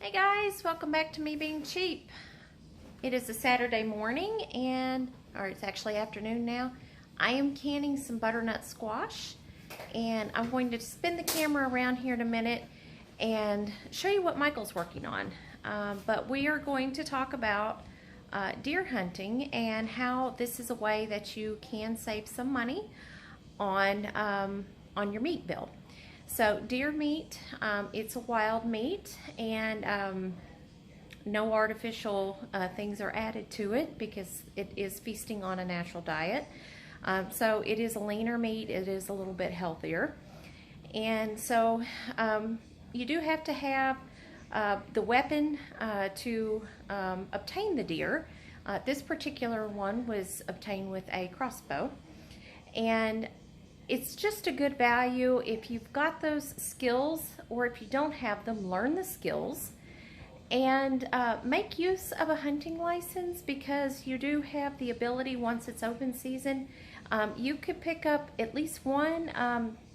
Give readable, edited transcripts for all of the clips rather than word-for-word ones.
Hey guys, welcome back to Me Being Cheap. It is a Saturday morning or it's actually afternoon now. I am canning some butternut squash and I'm going to spin the camera around here in a minute and show you what Michael's working on. But we are going to talk about deer hunting and how this is a way that you can save some money on your meat bill. So deer meat, it's a wild meat, and no artificial things are added to it because it is feasting on a natural diet. So it is a leaner meat, it is a little bit healthier. And so you do have to have the weapon to obtain the deer. This particular one was obtained with a crossbow. And it's just a good value if you've got those skills, or if you don't have them, learn the skills and make use of a hunting license, because you do have the ability, once it's open season, you could pick up at least one,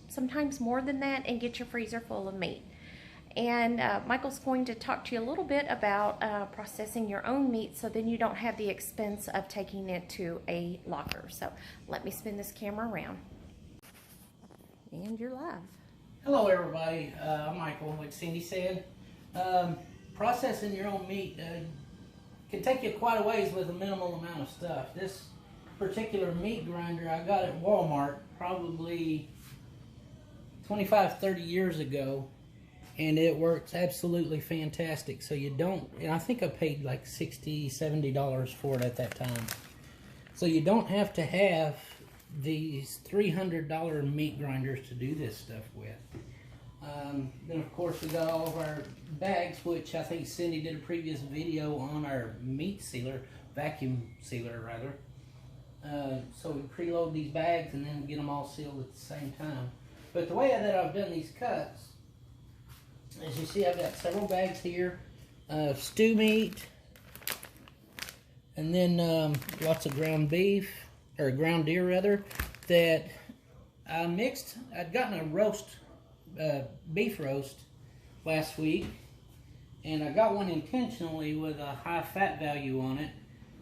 sometimes more than that, and get your freezer full of meat. And Michael's going to talk to you a little bit about processing your own meat, so then you don't have the expense of taking it to a locker. So let me spin this camera around. And you're live. Hello everybody, I'm Michael. Like Cindy said, processing your own meat can take you quite a ways with a minimal amount of stuff. This particular meat grinder I got at Walmart probably 25-30 years ago, and it works absolutely fantastic. So you don't, and I think I paid like $60-70 for it at that time. So you don't have to have these $300 meat grinders to do this stuff with. Then of course we got all of our bags, which I think Cindy did a previous video on our meat sealer, vacuum sealer rather. So we preload these bags and then get them all sealed at the same time. But the way that I've done these cuts, as you see, I've got several bags here of stew meat, and then lots of ground beef, or ground deer rather, that I mixed. I'd gotten a roast, beef roast last week, and I got one intentionally with a high fat value on it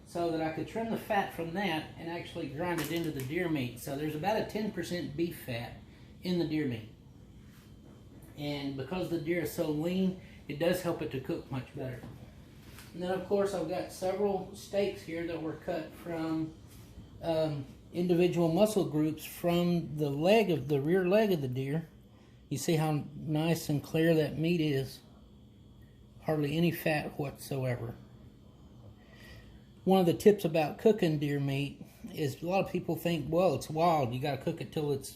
so that I could trim the fat from that and actually grind it into the deer meat. So there's about a 10% beef fat in the deer meat. And because the deer is so lean, it does help it to cook much better. And then of course I've got several steaks here that were cut from individual muscle groups from the rear leg of the deer. You see how nice and clear that meat is. Hardly any fat whatsoever. One of the tips about cooking deer meat is a lot of people think, well, it's wild, you got to cook it till it's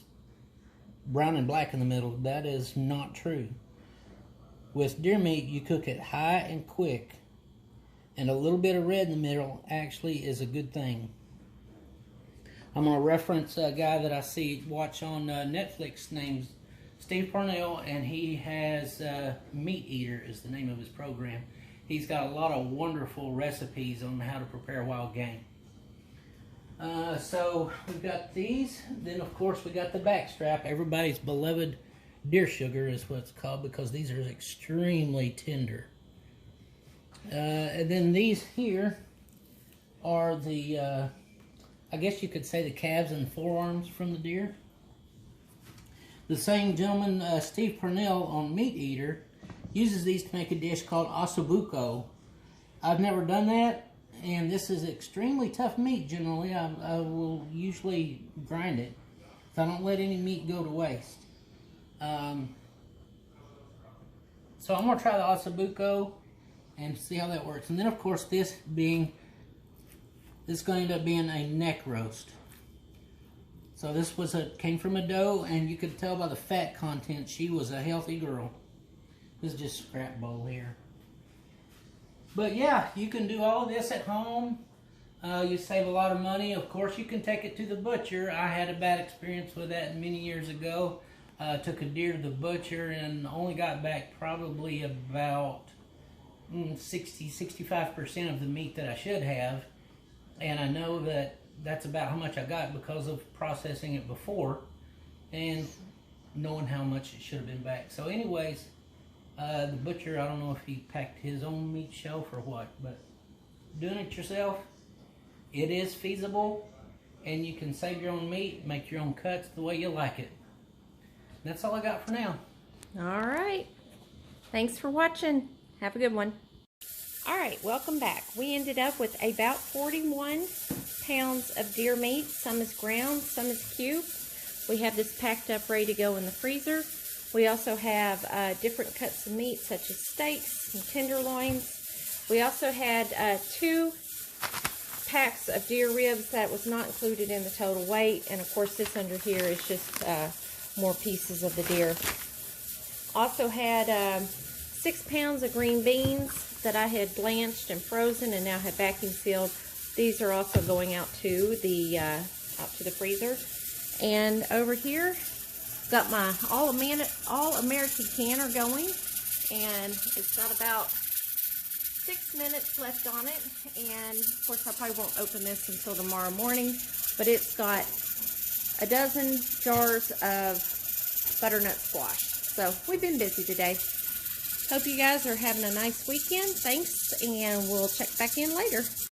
brown and black in the middle. That is not true. With deer meat, you cook it high and quick, and a little bit of red in the middle actually is a good thing. I'm going to reference a guy that I watch on Netflix named Steve Parnell, and he has Meat Eater is the name of his program. He's got a lot of wonderful recipes on how to prepare wild game. So we've got these. Then of course we got the back strap. Everybody's beloved deer sugar is what it's called, because these are extremely tender. And then these here are the I guess you could say the calves and forearms from the deer. The same gentleman, Steve Purnell on Meat Eater, uses these to make a dish called ossobuco. I've never done that, and this is extremely tough meat generally. I will usually grind it, so I don't let any meat go to waste. So I'm going to try the ossobuco and see how that works. And then of course this is going to end up being a neck roast. So this came from a doe, and you could tell by the fat content she was a healthy girl. This is just scrap bowl here. But yeah, you can do all of this at home. You save a lot of money. Of course, you can take it to the butcher. I had a bad experience with that many years ago. Took a deer to the butcher and only got back probably about 60-65% of the meat that I should have. And I know that that's about how much I got because of processing it before and knowing how much it should have been back. So anyways, The butcher, I don't know if he packed his own meat shelf or what, but doing it yourself, it is feasible, and you can save your own meat, make your own cuts the way you like it. That's all I got for now. All right. Thanks for watching. Have a good one. All right, welcome back. We ended up with about 41 pounds of deer meat. Some is ground, some is cubed. We have this packed up ready to go in the freezer. We also have different cuts of meat such as steaks and tenderloins. We also had 2 packs of deer ribs that was not included in the total weight. And of course this under here is just more pieces of the deer. Also had 6 pounds of green beans that I had blanched and frozen and now have vacuum sealed. These are also going out to the freezer. And over here, got my all-American canner going, and it's got about 6 minutes left on it. And of course, I probably won't open this until tomorrow morning, but it's got a dozen jars of butternut squash. So we've been busy today. Hope you guys are having a nice weekend. Thanks, and we'll check back in later.